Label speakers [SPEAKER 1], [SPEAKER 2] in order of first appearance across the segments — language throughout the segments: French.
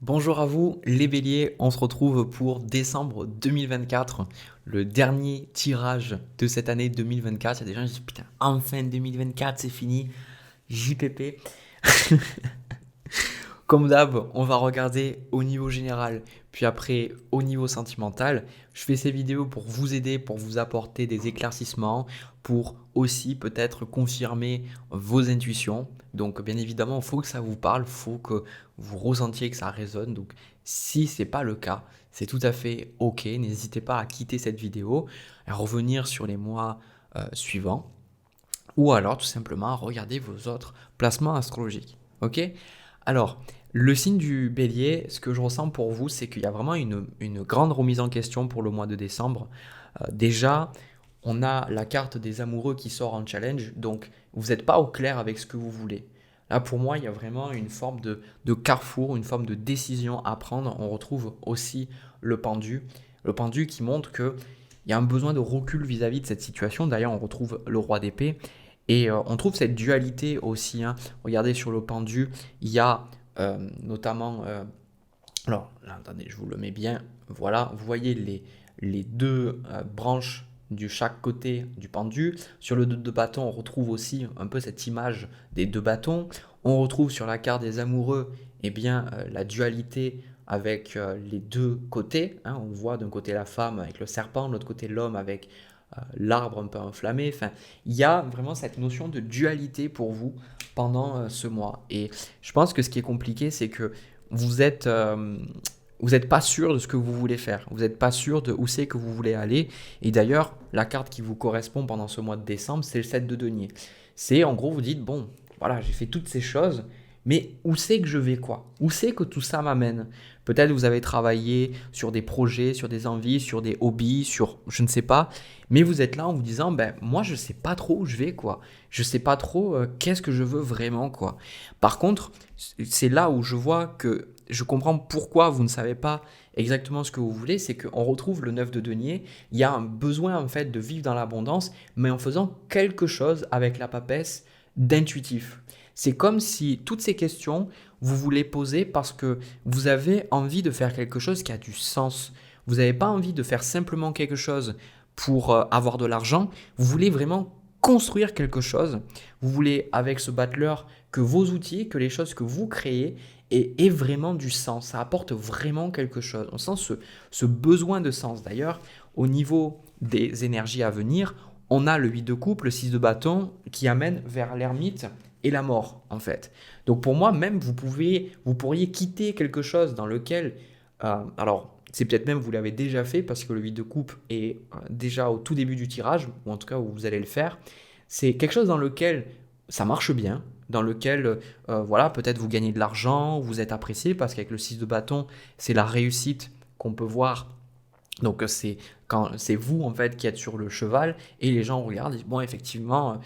[SPEAKER 1] Bonjour à vous les béliers, on se retrouve pour décembre 2024, le dernier tirage de cette année 2024. Il y a des gens qui disent putain, enfin 2024 c'est fini, JPP. Comme d'hab, on va regarder au niveau général, puis après au niveau sentimental. Je fais ces vidéos pour vous aider, pour vous apporter des éclaircissements, pour aussi peut-être confirmer vos intuitions. Donc bien évidemment, il faut que ça vous parle, il faut que vous ressentiez que ça résonne. Donc si ce n'est pas le cas, c'est tout à fait ok. N'hésitez pas à quitter cette vidéo, à revenir sur les mois suivants, ou alors tout simplement à regarder vos autres placements astrologiques. Ok. Alors, le signe du bélier, ce que je ressens pour vous, c'est qu'il y a vraiment une grande remise en question pour le mois de décembre. Déjà, on a la carte des amoureux qui sort en challenge, donc vous n'êtes pas au clair avec ce que vous voulez. Là, pour moi, il y a vraiment une forme de carrefour, une forme de décision à prendre. On retrouve aussi le pendu qui montre qu'il y a un besoin de recul vis-à-vis de cette situation. D'ailleurs, on retrouve le roi d'épée. Et on trouve cette dualité aussi, hein. Regardez sur le pendu, il y a notamment... alors, là, attendez, je vous le mets bien. Voilà, vous voyez les deux branches de chaque côté du pendu. Sur le deux bâtons, on retrouve aussi un peu cette image des deux bâtons. On retrouve sur la carte des amoureux eh bien, la dualité avec les deux côtés, hein. On voit d'un côté la femme avec le serpent, de l'autre côté l'homme avec l'arbre un peu enflammé. Enfin, il y a vraiment cette notion de dualité pour vous pendant ce mois. Et je pense que ce qui est compliqué, c'est que vous êtes, vous n'êtes pas sûr de ce que vous voulez faire. Vous n'êtes pas sûr de où c'est que vous voulez aller. Et d'ailleurs, la carte qui vous correspond pendant ce mois de décembre, c'est le 7 de denier. C'est en gros, vous dites, bon, voilà, j'ai fait toutes ces choses, mais où c'est que je vais quoi? Où c'est que tout ça m'amène? Peut-être vous avez travaillé sur des projets, sur des envies, sur des hobbies, sur je ne sais pas, mais vous êtes là en vous disant, ben moi je sais pas trop où je vais quoi. Je sais pas trop qu'est-ce que je veux vraiment quoi. Par contre, c'est là où je vois que je comprends pourquoi vous ne savez pas exactement ce que vous voulez, c'est qu'on retrouve le 9 de denier, il y a un besoin en fait de vivre dans l'abondance, mais en faisant quelque chose avec la papesse d'intuitif. C'est comme si toutes ces questions, vous vous les posez parce que vous avez envie de faire quelque chose qui a du sens. Vous n'avez pas envie de faire simplement quelque chose pour avoir de l'argent, vous voulez vraiment construire quelque chose. Vous voulez, avec ce battleur, que vos outils, que les choses que vous créez aient vraiment du sens. Ça apporte vraiment quelque chose. On sent ce besoin de sens. D'ailleurs, au niveau des énergies à venir, on a le 8 de coupe, le 6 de bâton qui amène vers l'ermite et la mort en fait. Donc pour moi, même vous pourriez quitter quelque chose dans lequel, alors c'est peut-être même vous l'avez déjà fait parce que le 8 de coupe est déjà au tout début du tirage, ou en tout cas où vous allez le faire. C'est quelque chose dans lequel ça marche bien, dans lequel voilà, peut-être vous gagnez de l'argent, vous êtes apprécié parce qu'avec le 6 de bâton, c'est la réussite qu'on peut voir. Donc c'est quand c'est vous en fait qui êtes sur le cheval et les gens regardent, et disent bon effectivement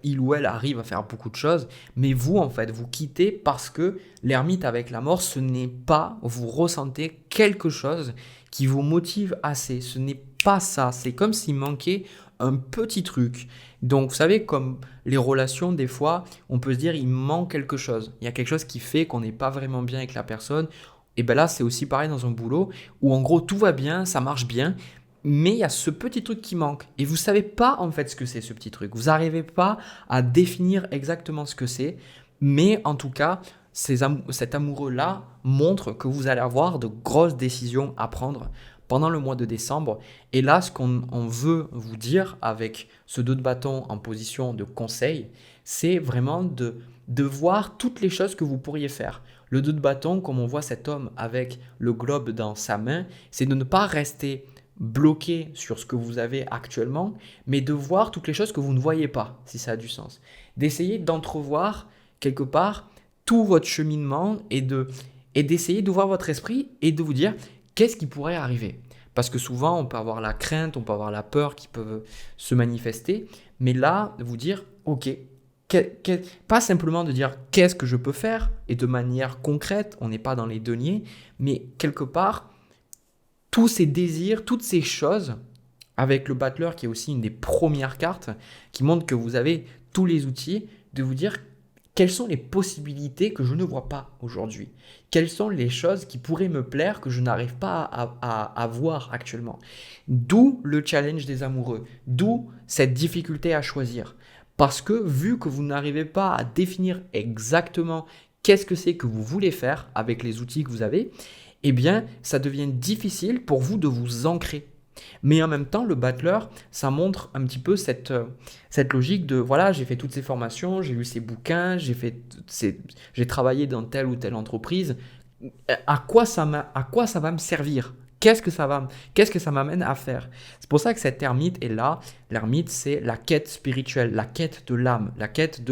[SPEAKER 1] il ou elle arrive à faire beaucoup de choses, mais vous en fait vous quittez parce que l'ermite avec la mort ce n'est pas, vous ressentez quelque chose qui vous motive assez, ce n'est pas ça, c'est comme s'il manquait un petit truc. Donc vous savez comme les relations des fois on peut se dire il manque quelque chose, il y a quelque chose qui fait qu'on n'est pas vraiment bien avec la personne. Et bien là, c'est aussi pareil dans un boulot où en gros tout va bien, ça marche bien, mais il y a ce petit truc qui manque. Et vous ne savez pas en fait ce que c'est ce petit truc. Vous n'arrivez pas à définir exactement ce que c'est, mais en tout cas, cet amoureux-là montre que vous allez avoir de grosses décisions à prendre pendant le mois de décembre. Et là, ce qu'on veut vous dire avec ce 2 de bâton en position de conseil, c'est vraiment de voir toutes les choses que vous pourriez faire. Le 2 de bâton, comme on voit cet homme avec le globe dans sa main, c'est de ne pas rester bloqué sur ce que vous avez actuellement, mais de voir toutes les choses que vous ne voyez pas, si ça a du sens. D'essayer d'entrevoir quelque part tout votre cheminement et d'essayer d'ouvrir votre esprit et de vous dire qu'est-ce qui pourrait arriver. Parce que souvent, on peut avoir la crainte, on peut avoir la peur qui peuvent se manifester, mais là, de vous dire, ok, pas simplement de dire qu'est-ce que je peux faire et de manière concrète, on n'est pas dans les deniers, mais quelque part, tous ces désirs, toutes ces choses, avec le battleur qui est aussi une des premières cartes, qui montre que vous avez tous les outils, de vous dire quelles sont les possibilités que je ne vois pas aujourd'hui? Quelles sont les choses qui pourraient me plaire que je n'arrive pas à voir actuellement? D'où le challenge des amoureux, d'où cette difficulté à choisir. Parce que vu que vous n'arrivez pas à définir exactement qu'est-ce que c'est que vous voulez faire avec les outils que vous avez, eh bien, ça devient difficile pour vous de vous ancrer. Mais en même temps, le battleur, ça montre un petit peu cette logique de, voilà, j'ai fait toutes ces formations, j'ai lu ces bouquins, j'ai travaillé dans telle ou telle entreprise. À quoi ça va me servir? Qu'est-ce que ça m'amène à faire? C'est pour ça que cette ermite est là. L'ermite, c'est la quête spirituelle, la quête de l'âme, la quête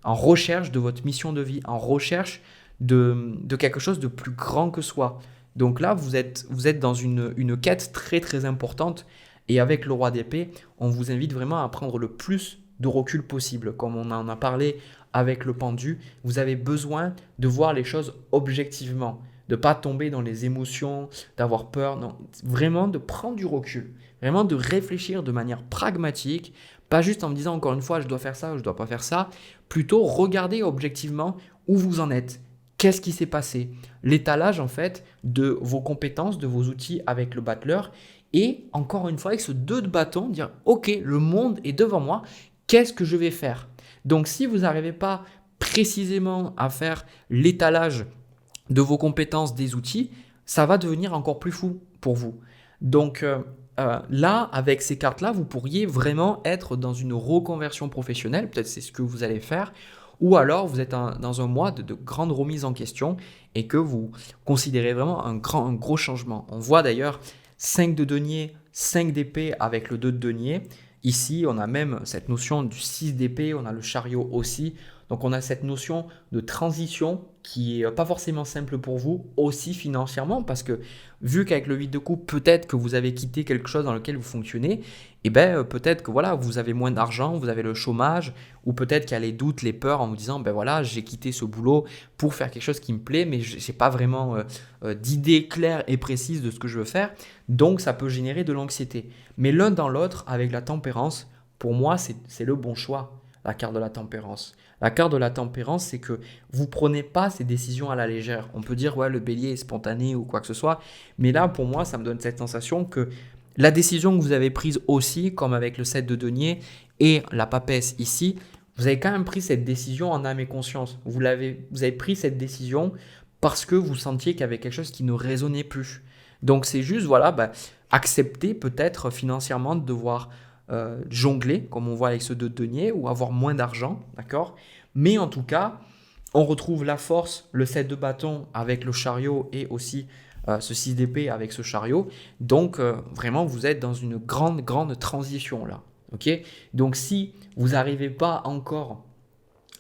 [SPEAKER 1] en recherche de votre mission de vie, en recherche de quelque chose de plus grand que soi. Donc là, vous êtes dans une quête très très importante. Et avec le roi d'épée, on vous invite vraiment à prendre le plus de recul possible. Comme on en a parlé avec le pendu, vous avez besoin de voir les choses objectivement, de ne pas tomber dans les émotions, d'avoir peur. Non, vraiment de prendre du recul, vraiment de réfléchir de manière pragmatique, pas juste en me disant encore une fois, je dois faire ça ou je ne dois pas faire ça. Plutôt regarder objectivement où vous en êtes. Qu'est-ce qui s'est passé? L'étalage en fait de vos compétences, de vos outils avec le battleur et encore une fois avec ce 2 de bâton, dire ok, le monde est devant moi, qu'est-ce que je vais faire? Donc si vous n'arrivez pas précisément à faire l'étalage de vos compétences, des outils, ça va devenir encore plus fou pour vous. Donc là, avec ces cartes-là, vous pourriez vraiment être dans une reconversion professionnelle, peut-être c'est ce que vous allez faire, ou alors vous êtes dans un mois de grande remise en question et que vous considérez vraiment un gros changement. On voit d'ailleurs 5 de denier, 5 d'épée avec le 2 de denier. Ici, on a même cette notion du 6 d'épée, on a le chariot aussi. Donc on a cette notion de transition qui n'est pas forcément simple pour vous, aussi financièrement, parce que vu qu'avec le 8 de coupe, peut-être que vous avez quitté quelque chose dans lequel vous fonctionnez, et ben peut-être que voilà, vous avez moins d'argent, vous avez le chômage, ou peut-être qu'il y a les doutes, les peurs en vous disant, ben voilà, j'ai quitté ce boulot pour faire quelque chose qui me plaît, mais je n'ai pas vraiment d'idée claire et précise de ce que je veux faire, donc ça peut générer de l'anxiété. Mais l'un dans l'autre, avec la tempérance, pour moi, c'est le bon choix, la carte de la tempérance. La carte de la tempérance, c'est que vous ne prenez pas ces décisions à la légère. On peut dire, ouais, le bélier est spontané ou quoi que ce soit. Mais là, pour moi, ça me donne cette sensation que la décision que vous avez prise aussi, comme avec le 7 de denier et la papesse ici, vous avez quand même pris cette décision en âme et conscience. Vous avez pris cette décision parce que vous sentiez qu'il y avait quelque chose qui ne résonnait plus. Donc, c'est juste, voilà, accepter peut-être financièrement de devoir jongler, comme on voit avec ce 2 de denier, ou avoir moins d'argent, d'accord? Mais en tout cas, on retrouve la force, le 7 de bâton avec le chariot et aussi ce 6 d'épée avec ce chariot. Donc, vraiment, vous êtes dans une grande transition là, ok? Donc, si vous n'arrivez pas encore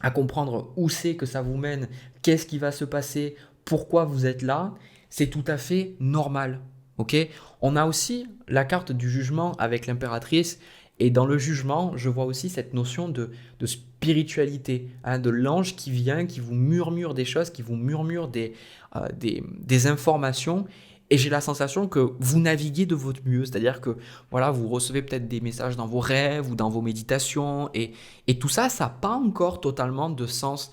[SPEAKER 1] à comprendre où c'est que ça vous mène, qu'est-ce qui va se passer, pourquoi vous êtes là, c'est tout à fait normal. Ok? On a aussi la carte du jugement avec l'impératrice. Et dans le jugement, je vois aussi cette notion de spiritualité, hein, de l'ange qui vient, qui vous murmure des choses, qui vous murmure des informations. Et j'ai la sensation que vous naviguez de votre mieux. C'est-à-dire que voilà, vous recevez peut-être des messages dans vos rêves ou dans vos méditations. Et tout ça, ça n'a pas encore totalement de sens.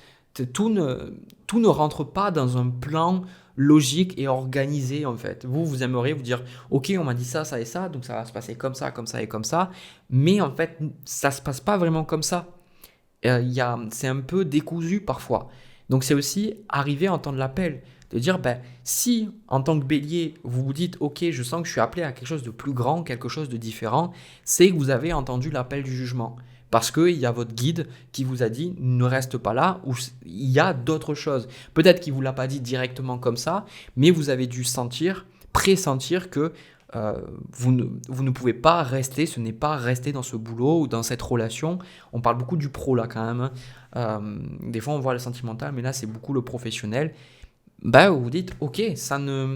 [SPEAKER 1] Tout ne rentre pas dans un plan logique et organisé en fait. Vous aimeriez vous dire, ok, on m'a dit ça, ça et ça, donc ça va se passer comme ça et comme ça. Mais en fait, ça ne se passe pas vraiment comme ça. C'est un peu décousu parfois. Donc c'est aussi arriver à entendre l'appel. De dire, si en tant que bélier, vous vous dites, ok, je sens que je suis appelé à quelque chose de plus grand, quelque chose de différent, c'est que vous avez entendu l'appel du jugement. Parce qu'il y a votre guide qui vous a dit ne reste pas là, ou il y a d'autres choses. Peut-être qu'il ne vous l'a pas dit directement comme ça, mais vous avez dû pressentir que vous ne pouvez pas rester, ce n'est pas rester dans ce boulot ou dans cette relation. On parle beaucoup du pro là quand même. Des fois on voit le sentimental, mais là c'est beaucoup le professionnel. Vous vous dites, ok, ce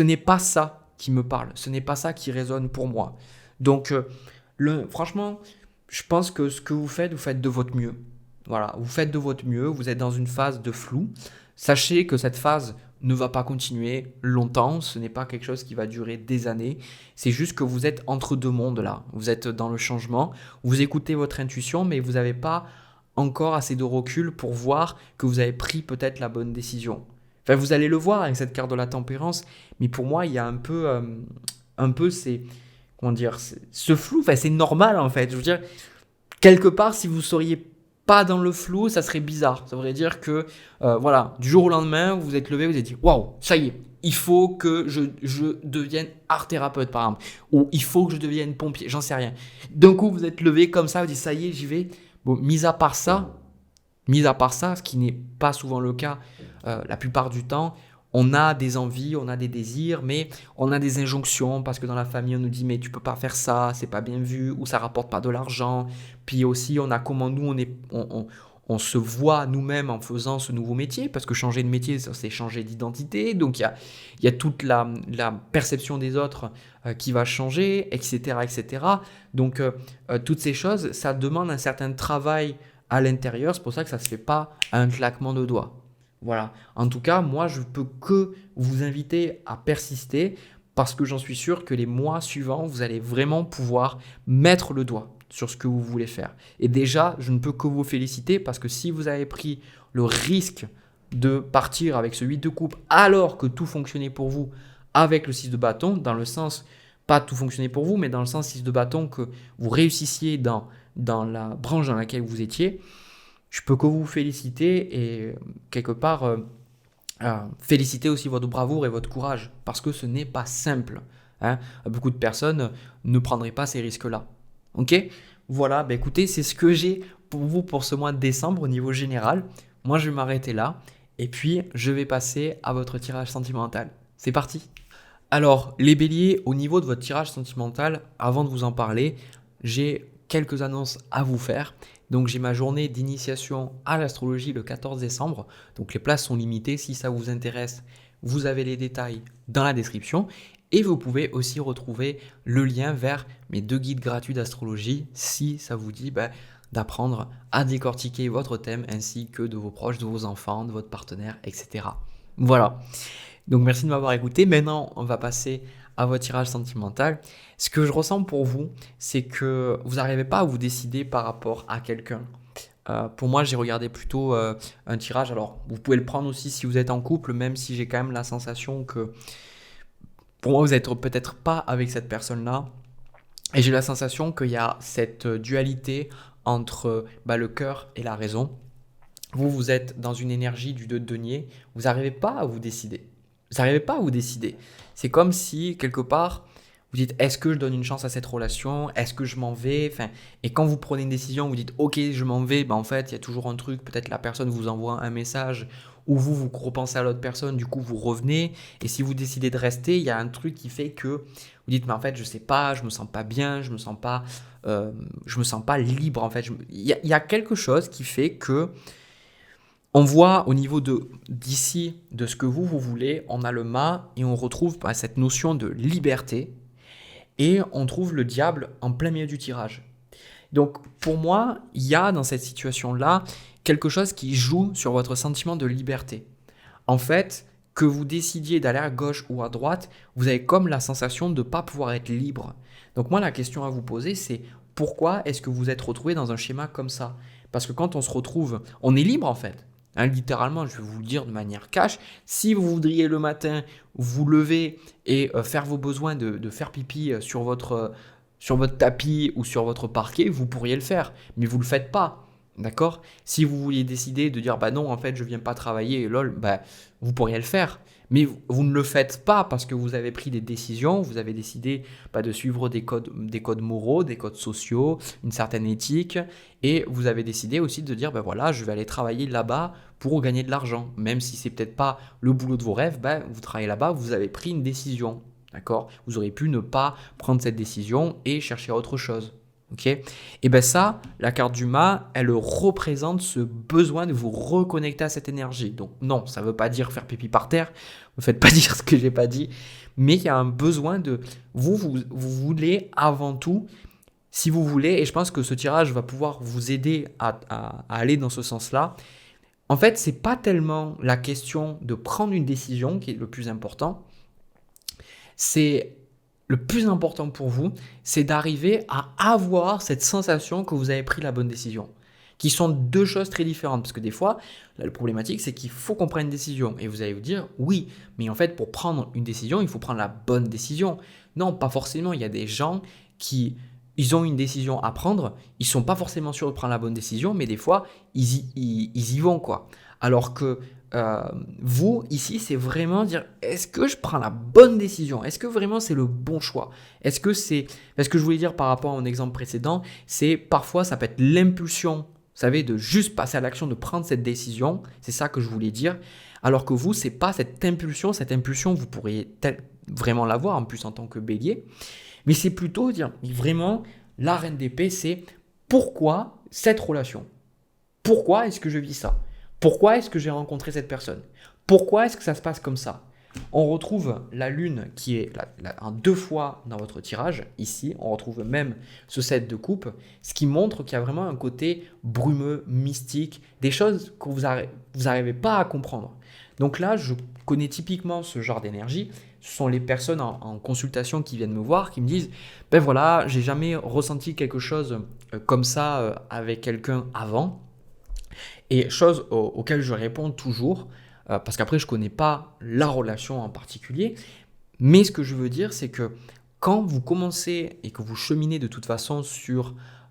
[SPEAKER 1] n'est pas ça qui me parle, ce n'est pas ça qui résonne pour moi. Donc, franchement, je pense que ce que vous faites de votre mieux. Voilà, vous faites de votre mieux, vous êtes dans une phase de flou. Sachez que cette phase ne va pas continuer longtemps, ce n'est pas quelque chose qui va durer des années. C'est juste que vous êtes entre deux mondes là. Vous êtes dans le changement, vous écoutez votre intuition, mais vous n'avez pas encore assez de recul pour voir que vous avez pris peut-être la bonne décision. Enfin, vous allez le voir avec cette carte de la tempérance, mais pour moi, il y a un peu comment dire, ce flou. Enfin, c'est normal en fait. Je veux dire, quelque part, si vous seriez pas dans le flou, ça serait bizarre. Ça voudrait dire que, voilà, du jour au lendemain, vous vous êtes levé, vous vous êtes dit, waouh, ça y est, il faut que je devienne art thérapeute, par exemple, ou il faut que je devienne pompier, j'en sais rien. D'un coup, vous êtes levé comme ça, vous dites, ça y est, j'y vais. Bon, mis à part ça, ce qui n'est pas souvent le cas la plupart du temps, on a des envies, on a des désirs, mais on a des injonctions parce que dans la famille, on nous dit mais tu peux pas faire ça, c'est pas bien vu, ou ça rapporte pas de l'argent. Puis aussi, on a comment nous, on se voit nous-mêmes en faisant ce nouveau métier, parce que changer de métier, ça, c'est changer d'identité. Donc il y a toute la perception des autres qui va changer, etc. etc. Donc toutes ces choses, ça demande un certain travail à l'intérieur. C'est pour ça que ça ne se fait pas à un claquement de doigts. Voilà. En tout cas, moi, je ne peux que vous inviter à persister parce que j'en suis sûr que les mois suivants, vous allez vraiment pouvoir mettre le doigt sur ce que vous voulez faire. Et déjà, je ne peux que vous féliciter parce que si vous avez pris le risque de partir avec ce 8 de coupe alors que tout fonctionnait pour vous avec le 6 de bâton, dans le sens, pas tout fonctionnait pour vous, mais dans le sens 6 de bâton que vous réussissiez dans la branche dans laquelle vous étiez, je peux que vous féliciter et quelque part féliciter aussi votre bravoure et votre courage parce que ce n'est pas simple. Hein. Beaucoup de personnes ne prendraient pas ces risques-là. Ok. Voilà, bah écoutez, c'est ce que j'ai pour vous pour ce mois de décembre au niveau général. Moi, je vais m'arrêter là et puis je vais passer à votre tirage sentimental. C'est parti. Alors, les béliers, au niveau de votre tirage sentimental, avant de vous en parler, j'ai quelques annonces à vous faire. Donc, j'ai ma journée d'initiation à l'astrologie le 14 décembre. Donc, les places sont limitées. Si ça vous intéresse, vous avez les détails dans la description. Et vous pouvez aussi retrouver le lien vers mes 2 guides gratuits d'astrologie si ça vous dit d'apprendre à décortiquer votre thème ainsi que de vos proches, de vos enfants, de votre partenaire, etc. Voilà. Donc merci de m'avoir écouté. Maintenant, on va passer à votre tirage sentimental. Ce que je ressens pour vous, c'est que vous n'arrivez pas à vous décider par rapport à quelqu'un. Pour moi, j'ai regardé plutôt un tirage. Alors, vous pouvez le prendre aussi si vous êtes en couple, même si j'ai quand même la sensation que pour moi, vous n'êtes peut-être pas avec cette personne-là. Et j'ai la sensation qu'il y a cette dualité entre le cœur et la raison. Vous êtes dans une énergie du 2 de denier. Vous n'arrivez pas à vous décider. Vous n'arrivez pas à vous décider. C'est comme si, quelque part, vous dites, est-ce que je donne une chance à cette relation? Est-ce que je m'en vais? Et quand vous prenez une décision, vous dites, ok, je m'en vais. En fait, il y a toujours un truc. Peut-être la personne vous envoie un message ou vous repensez à l'autre personne. Du coup, vous revenez. Et si vous décidez de rester, il y a un truc qui fait que vous dites, mais en fait, je sais pas, je me sens pas bien, je me sens pas libre. En fait, il y a quelque chose qui fait que on voit au niveau d'ici, de ce que vous voulez, on a le mât et on retrouve cette notion de liberté et on trouve le diable en plein milieu du tirage. Donc pour moi, il y a dans cette situation-là quelque chose qui joue sur votre sentiment de liberté. En fait, que vous décidiez d'aller à gauche ou à droite, vous avez comme la sensation de ne pas pouvoir être libre. Donc moi, la question à vous poser, c'est pourquoi est-ce que vous êtes retrouvé dans un schéma comme ça? Parce que quand on se retrouve, on est libre en fait. Littéralement, je vais vous le dire de manière cash, si vous voudriez le matin vous lever et faire vos besoins de faire pipi sur votre tapis ou sur votre parquet, vous pourriez le faire, mais vous ne le faites pas. D'accord? Si vous vouliez décider de dire non, en fait, je viens pas travailler, lol, vous pourriez le faire. Mais vous ne le faites pas parce que vous avez pris des décisions, vous avez décidé de suivre des codes moraux, des codes sociaux, une certaine éthique, et vous avez décidé aussi de dire voilà, je vais aller travailler là-bas pour gagner de l'argent. Même si c'est peut-être pas le boulot de vos rêves, vous travaillez là-bas, vous avez pris une décision. D'accord? Vous auriez pu ne pas prendre cette décision et chercher autre chose. Ok? Et ça, la carte du mât, elle représente ce besoin de vous reconnecter à cette énergie. Donc non, ça ne veut pas dire faire pipi par terre, ne faites pas dire ce que j'ai pas dit, mais il y a un besoin de vous voulez avant tout, si vous voulez, et je pense que ce tirage va pouvoir vous aider à aller dans ce sens-là. En fait, c'est pas tellement la question de prendre une décision qui est le plus important, c'est le plus important pour vous, c'est d'arriver à avoir cette sensation que vous avez pris la bonne décision. qui sont deux choses très différentes. Parce que des fois, la problématique, c'est qu'il faut qu'on prenne une décision. Et vous allez vous dire, oui, mais en fait, pour prendre une décision, il faut prendre la bonne décision. Non, pas forcément. Il y a des gens qui, ils ont une décision à prendre, ils sont pas forcément sûrs de prendre la bonne décision, mais des fois, ils y vont, quoi. Alors que euh, vous, ici, c'est vraiment dire, est-ce que je prends la bonne décision? Est-ce que vraiment c'est le bon choix? Est-ce que c'est... Parce que je voulais dire par rapport à mon exemple précédent, c'est parfois ça peut être l'impulsion, vous savez, de juste passer à l'action, de prendre cette décision. C'est ça que je voulais dire. Alors que vous, c'est pas cette impulsion. Cette impulsion, vous pourriez vraiment l'avoir, en plus en tant que bélier. Mais c'est plutôt dire, vraiment, la reine d'épée, c'est pourquoi cette relation? Pourquoi est-ce que je vis ça? Pourquoi est-ce que j'ai rencontré cette personne? Pourquoi est-ce que ça se passe comme ça? On retrouve la lune qui est en deux fois dans votre tirage. Ici, on retrouve même ce set de coupe, ce qui montre qu'il y a vraiment un côté brumeux, mystique, des choses que vous n'arrivez pas à comprendre. Donc là, je connais typiquement ce genre d'énergie. Ce sont les personnes en consultation qui viennent me voir, qui me disent, ben voilà, j'ai jamais ressenti quelque chose comme ça avec quelqu'un avant. Et chose auxquelles je réponds toujours, parce qu'après je ne connais pas la relation en particulier, mais ce que je veux dire, c'est que quand vous commencez et que vous cheminez de toute façon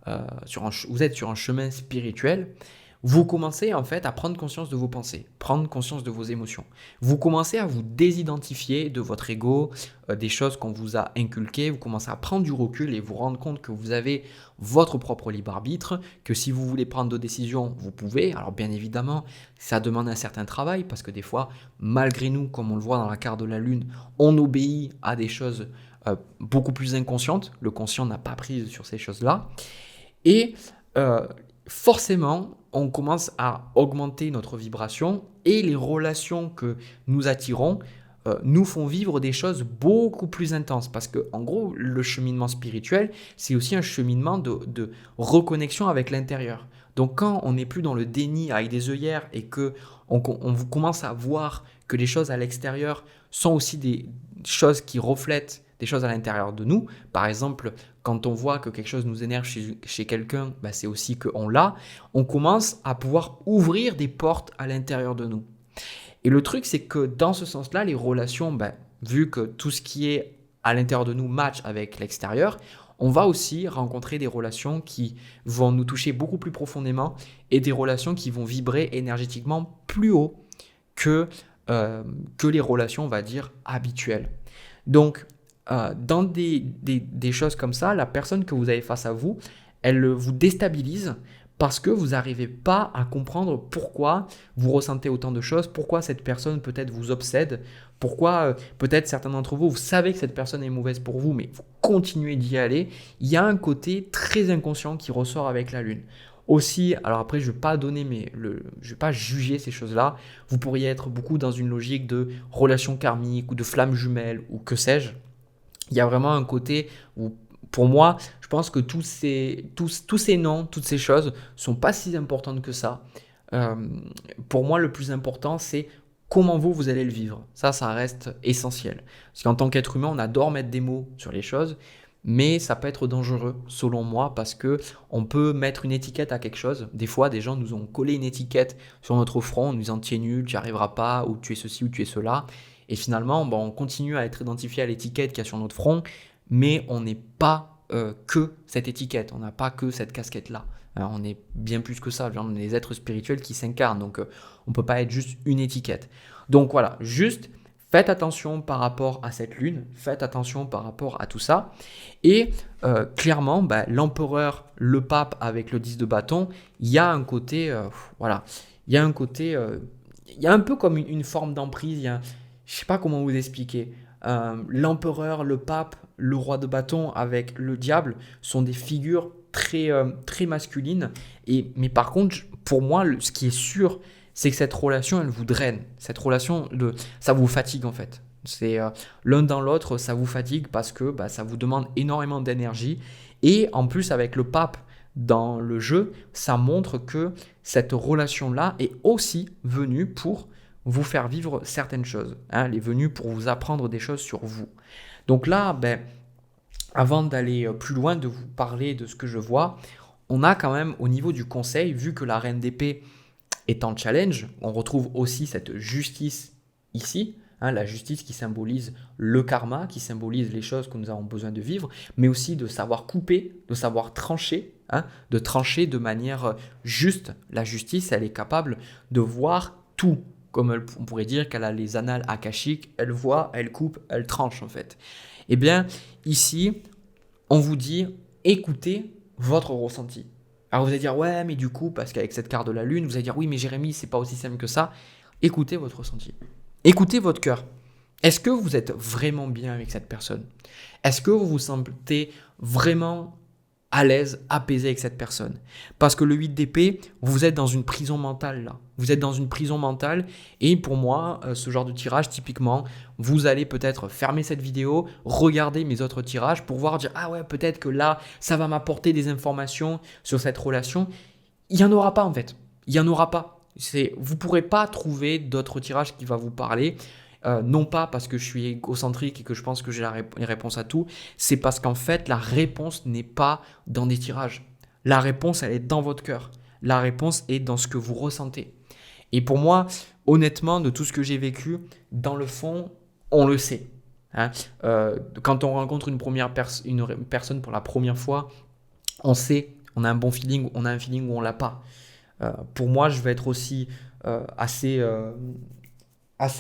[SPEAKER 1] vous êtes sur un chemin spirituel, vous commencez en fait à prendre conscience de vos pensées, prendre conscience de vos émotions. Vous commencez à vous désidentifier de votre ego, des choses qu'on vous a inculquées. Vous commencez à prendre du recul et vous rendre compte que vous avez votre propre libre arbitre, que si vous voulez prendre des décisions, vous pouvez. Alors bien évidemment, ça demande un certain travail parce que des fois, malgré nous, comme on le voit dans la carte de la Lune, on obéit à des choses beaucoup plus inconscientes. Le conscient n'a pas prise sur ces choses-là. Et forcément, on commence à augmenter notre vibration et les relations que nous attirons nous font vivre des choses beaucoup plus intenses. Parce que, en gros, le cheminement spirituel, c'est aussi un cheminement de reconnexion avec l'intérieur. Donc, quand on n'est plus dans le déni avec des œillères et que on commence à voir que les choses à l'extérieur sont aussi des choses qui reflètent des choses à l'intérieur de nous. Par exemple, quand on voit que quelque chose nous énerve chez quelqu'un, bah c'est aussi qu'on l'a. On commence à pouvoir ouvrir des portes à l'intérieur de nous. Et le truc, c'est que dans ce sens-là, les relations, bah, vu que tout ce qui est à l'intérieur de nous match avec l'extérieur, on va aussi rencontrer des relations qui vont nous toucher beaucoup plus profondément et des relations qui vont vibrer énergétiquement plus haut que les relations, on va dire, habituelles. Donc, dans des choses comme ça, la personne que vous avez face à vous, elle vous déstabilise parce que vous n'arrivez pas à comprendre pourquoi vous ressentez autant de choses, pourquoi cette personne peut-être vous obsède, pourquoi peut-être certains d'entre vous, vous savez que cette personne est mauvaise pour vous, mais vous continuez d'y aller. Il y a un côté très inconscient qui ressort avec la Lune. Aussi, alors après, je ne vais pas je vais pas juger ces choses-là. Vous pourriez être beaucoup dans une logique de relation karmique ou de flamme jumelle ou que sais-je. Il y a vraiment un côté où, pour moi, je pense que tous ces noms, toutes ces choses sont pas si importantes que ça. Euh, pour moi, le plus important, c'est comment vous allez le vivre. Ça reste essentiel. Parce qu'en tant qu'être humain, on adore mettre des mots sur les choses, mais ça peut être dangereux, selon moi, parce que on peut mettre une étiquette à quelque chose. Des fois, des gens nous ont collé une étiquette sur notre front en nous disant tu es nul, tu n'y arriveras pas, ou tu es ceci, ou tu es cela. Et finalement, on continue à être identifié à l'étiquette qu'il y a sur notre front, mais on n'est pas que cette étiquette, on n'a pas que cette casquette-là. On est bien plus que ça, on est des êtres spirituels qui s'incarnent, donc on ne peut pas être juste une étiquette. Donc voilà, juste faites attention par rapport à cette lune, faites attention par rapport à tout ça. Et clairement, l'empereur, le pape avec le 10 de bâton, il y a un côté, voilà, il y a un côté, il y a un peu comme une forme d'emprise, je ne sais pas comment vous expliquer. L'empereur, le pape, le roi de bâton avec le diable sont des figures très masculines. Mais par contre, pour moi, ce qui est sûr, c'est que cette relation, elle vous draine. Cette relation, ça vous fatigue en fait. C'est l'un dans l'autre, ça vous fatigue parce que ça vous demande énormément d'énergie. Et en plus, avec le pape dans le jeu, ça montre que cette relation-là est aussi venue pour vous faire vivre certaines choses. Elle est venue pour vous apprendre des choses sur vous. Donc là, avant d'aller plus loin, de vous parler de ce que je vois, on a quand même au niveau du conseil, vu que la reine d'épée est en challenge, on retrouve aussi cette justice ici, hein, la justice qui symbolise le karma, qui symbolise les choses que nous avons besoin de vivre, mais aussi de savoir couper, de savoir trancher, hein, de trancher de manière juste. La justice, elle est capable de voir tout. Comme on pourrait dire qu'elle a les annales akashiques, elle voit, elle coupe, elle tranche en fait. Eh bien, ici, on vous dit, écoutez votre ressenti. Alors vous allez dire, ouais, mais du coup, parce qu'avec cette carte de la lune, vous allez dire, oui, mais Jérémy, c'est pas aussi simple que ça. Écoutez votre ressenti. Écoutez votre cœur. Est-ce que vous êtes vraiment bien avec cette personne? Est-ce que vous vous sentez vraiment à l'aise, apaisé avec cette personne? Parce que le 8 d'épée, vous êtes dans une prison mentale là. Vous êtes dans une prison mentale et pour moi, ce genre de tirage, typiquement, vous allez peut-être fermer cette vidéo, regarder mes autres tirages pour voir, dire ah ouais, peut-être que là, ça va m'apporter des informations sur cette relation. Il n'y en aura pas en fait. Il n'y en aura pas. Vous ne pourrez pas trouver d'autres tirages qui vont vous parler. Non pas parce que je suis égocentrique et que je pense que j'ai les réponses à tout, c'est parce qu'en fait, la réponse n'est pas dans des tirages. La réponse, elle est dans votre cœur. La réponse est dans ce que vous ressentez. Et pour moi, honnêtement, de tout ce que j'ai vécu, dans le fond, on le sait. Hein. Quand on rencontre une personne pour la première fois, on sait, on a un bon feeling, on a un feeling où on l'a pas. Pour moi, je vais être aussi assez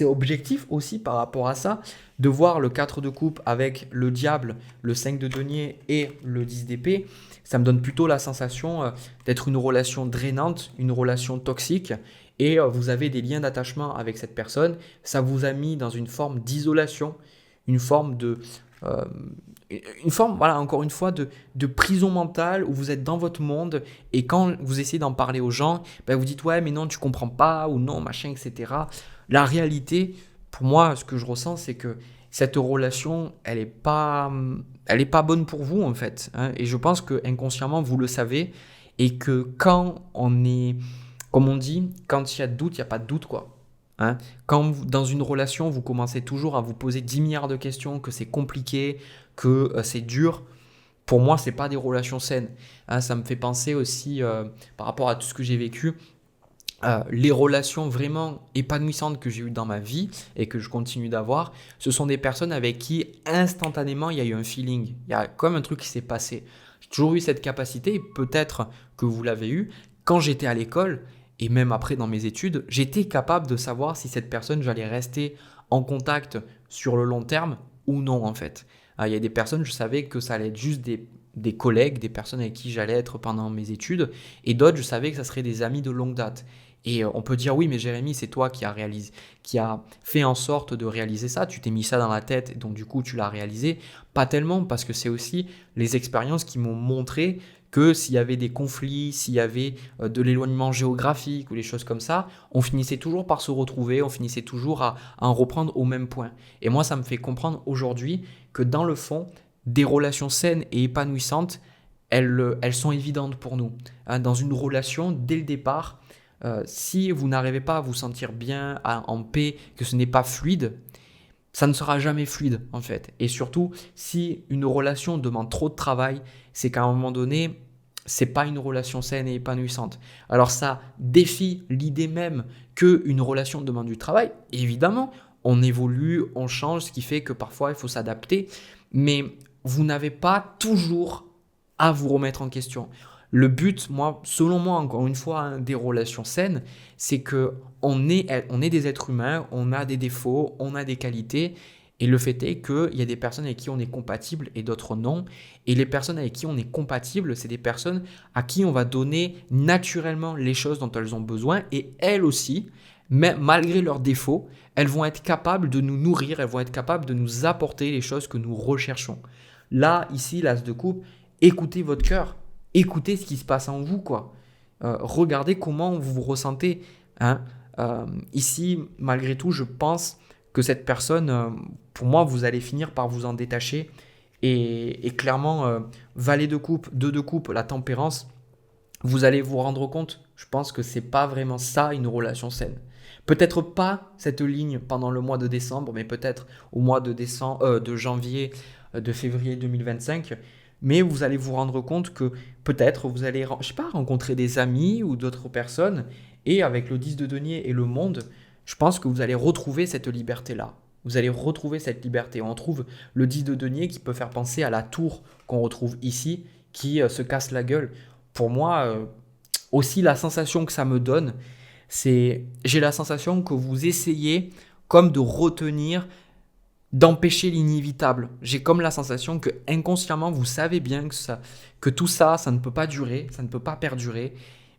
[SPEAKER 1] objectif aussi par rapport à ça, de voir le 4 de coupe avec le diable, le 5 de denier et le 10 d'épée, ça me donne plutôt la sensation d'être une relation drainante, une relation toxique, et vous avez des liens d'attachement avec cette personne, ça vous a mis dans une forme d'isolation, une forme euh, voilà, encore une fois, de prison mentale où vous êtes dans votre monde et quand vous essayez d'en parler aux gens, ben vous dites ouais mais non tu comprends pas ou non machin etc. La réalité, pour moi, ce que je ressens, c'est que cette relation, elle est pas bonne pour vous en fait. Hein. Et je pense que inconsciemment, vous le savez et que quand on est, comme on dit, quand il y a de doute, il n'y a pas de doute quoi. Hein. Quand dans une relation, vous commencez toujours à vous poser 10 milliards de questions, que c'est compliqué, que c'est dur, pour moi, c'est pas des relations saines. Hein. Ça me fait penser aussi, par rapport à tout ce que j'ai vécu, les relations vraiment épanouissantes que j'ai eues dans ma vie et que je continue d'avoir, ce sont des personnes avec qui instantanément il y a eu un feeling, il y a comme un truc qui s'est passé. J'ai toujours eu cette capacité, et peut-être que vous l'avez eu, quand j'étais à l'école et même après dans mes études, j'étais capable de savoir si cette personne, j'allais rester en contact sur le long terme ou non en fait. Il y a des personnes, je savais que ça allait être juste des collègues, des personnes avec qui j'allais être pendant mes études, et d'autres, je savais que ça serait des amis de longue date. Et on peut dire oui, mais Jérémy, c'est toi qui a fait en sorte de réaliser ça. Tu t'es mis ça dans la tête, et donc du coup, tu l'as réalisé. Pas tellement, parce que c'est aussi les expériences qui m'ont montré que s'il y avait des conflits, s'il y avait de l'éloignement géographique ou des choses comme ça, on finissait toujours par se retrouver, on finissait toujours à en reprendre au même point. Et moi, ça me fait comprendre aujourd'hui que dans le fond, des relations saines et épanouissantes, elles sont évidentes pour nous. Hein, dans une relation, dès le départ, si vous n'arrivez pas à vous sentir bien, en paix, que ce n'est pas fluide, ça ne sera jamais fluide en fait. Et surtout, si une relation demande trop de travail, c'est qu'à un moment donné, c'est pas une relation saine et épanouissante. Alors ça défie l'idée même qu'une relation demande du travail. Évidemment, on évolue, on change, ce qui fait que parfois il faut s'adapter, mais vous n'avez pas toujours à vous remettre en question. Le but, moi, selon moi, encore une fois, hein, des relations saines, c'est que on est des êtres humains, on a des défauts, on a des qualités, et le fait est qu'il y a des personnes avec qui on est compatible et d'autres non. Et les personnes avec qui on est compatible, c'est des personnes à qui on va donner naturellement les choses dont elles ont besoin, et elles aussi, mais malgré leurs défauts, elles vont être capables de nous nourrir, elles vont être capables de nous apporter les choses que nous recherchons. Là, ici, l'as de coupe, écoutez votre cœur. Écoutez ce qui se passe en vous, quoi. Regardez comment vous vous ressentez. Hein. Ici, malgré tout, je pense que cette personne, pour moi, vous allez finir par vous en détacher. Et clairement, valet de coupe, 2 de coupe, la tempérance, vous allez vous rendre compte, je pense que c'est pas vraiment ça une relation saine. Peut-être pas cette ligne pendant le mois de décembre, mais peut-être au mois de janvier, de février 2025. mais vous allez vous rendre compte que peut-être vous allez, je sais pas, rencontrer des amis ou d'autres personnes, et avec le 10 de denier et le monde, je pense que vous allez retrouver cette liberté-là. Vous allez retrouver cette liberté. On trouve le 10 de denier qui peut faire penser à la tour qu'on retrouve ici, qui se casse la gueule. Pour moi, aussi la sensation que ça me donne, j'ai la sensation que vous essayez comme de retenir, d'empêcher l'inévitable. J'ai comme la sensation que inconsciemment vous savez bien que tout ça, ça ne peut pas durer, ça ne peut pas perdurer,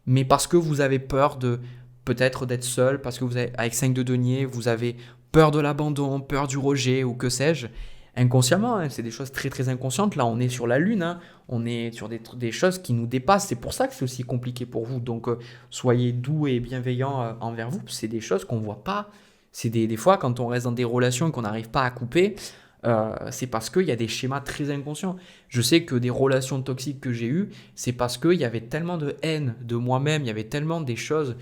[SPEAKER 1] mais parce que vous avez peur de peut-être d'être seul, parce que vous avez, avec 5 de denier, vous avez peur de l'abandon, peur du rejet ou que sais-je, inconsciemment, hein, c'est des choses très très inconscientes. Là, on est sur la lune, hein, on est sur des choses qui nous dépassent. C'est pour ça que c'est aussi compliqué pour vous. Donc, soyez doux et bienveillants envers vous. C'est des choses qu'on ne voit pas. C'est des fois, quand on reste dans des relations et qu'on n'arrive pas à couper, c'est parce qu'il y a des schémas très inconscients. Je sais que des relations toxiques que j'ai eues, c'est parce qu'il y avait tellement de haine de moi-même, il y avait tellement des choses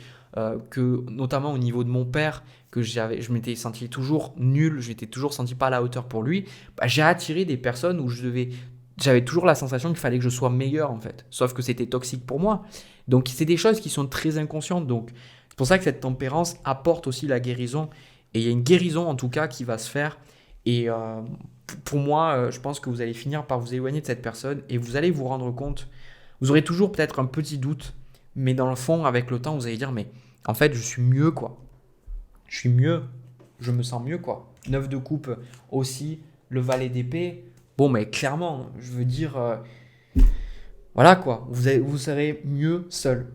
[SPEAKER 1] que, notamment au niveau de mon père, que je m'étais senti toujours nul, je m'étais toujours senti pas à la hauteur pour lui. Bah, j'ai attiré des personnes où j'avais toujours la sensation qu'il fallait que je sois meilleur en fait. Sauf que c'était toxique pour moi. Donc c'est des choses qui sont très inconscientes. Donc c'est pour ça que cette tempérance apporte aussi la guérison. Et il y a une guérison en tout cas qui va se faire. Et pour moi, je pense que vous allez finir par vous éloigner de cette personne et vous allez vous rendre compte. Vous aurez toujours peut-être un petit doute, mais dans le fond, avec le temps, vous allez dire, mais en fait, je suis mieux quoi. Je suis mieux. Je me sens mieux quoi. 9 de coupe aussi, le valet d'épée. Bon, mais clairement, je veux dire, voilà quoi. Vous serez mieux seul.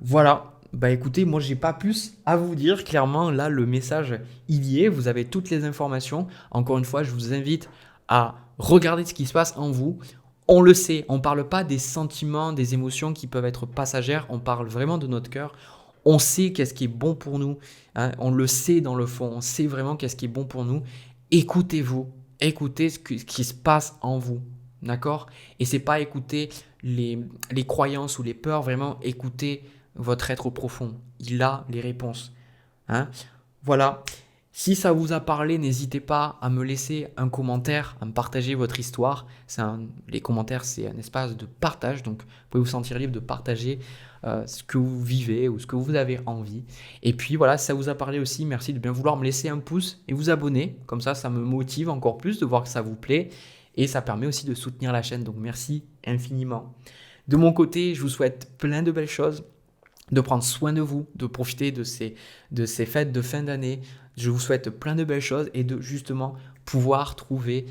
[SPEAKER 1] Voilà. Bah écoutez, moi j'ai pas plus à vous dire. Clairement, là le message il y est. Vous avez toutes les informations. Encore une fois, je vous invite à regarder ce qui se passe en vous. On le sait, on ne parle pas des sentiments, des émotions qui peuvent être passagères. On parle vraiment de notre cœur. On sait qu'est-ce qui est bon pour nous. Hein, on le sait dans le fond. On sait vraiment qu'est-ce qui est bon pour nous. Écoutez-vous. Écoutez ce qui se passe en vous. D'accord? Et c'est pas écouter les croyances ou les peurs. Vraiment écouter votre être profond. Il a les réponses. Hein. Voilà. Si ça vous a parlé, n'hésitez pas à me laisser un commentaire, à me partager votre histoire. Les commentaires, c'est un espace de partage, donc vous pouvez vous sentir libre de partager ce que vous vivez ou ce que vous avez envie. Et puis voilà, si ça vous a parlé aussi, merci de bien vouloir me laisser un pouce et vous abonner. Comme ça me motive encore plus de voir que ça vous plaît et ça permet aussi de soutenir la chaîne. Donc merci infiniment. De mon côté, je vous souhaite plein de belles choses, de prendre soin de vous, de profiter de ces fêtes de fin d'année. Je vous souhaite plein de belles choses et de justement pouvoir trouver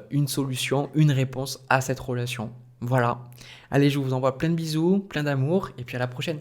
[SPEAKER 1] une solution, une réponse à cette relation. Voilà. Allez, je vous envoie plein de bisous, plein d'amour et puis à la prochaine.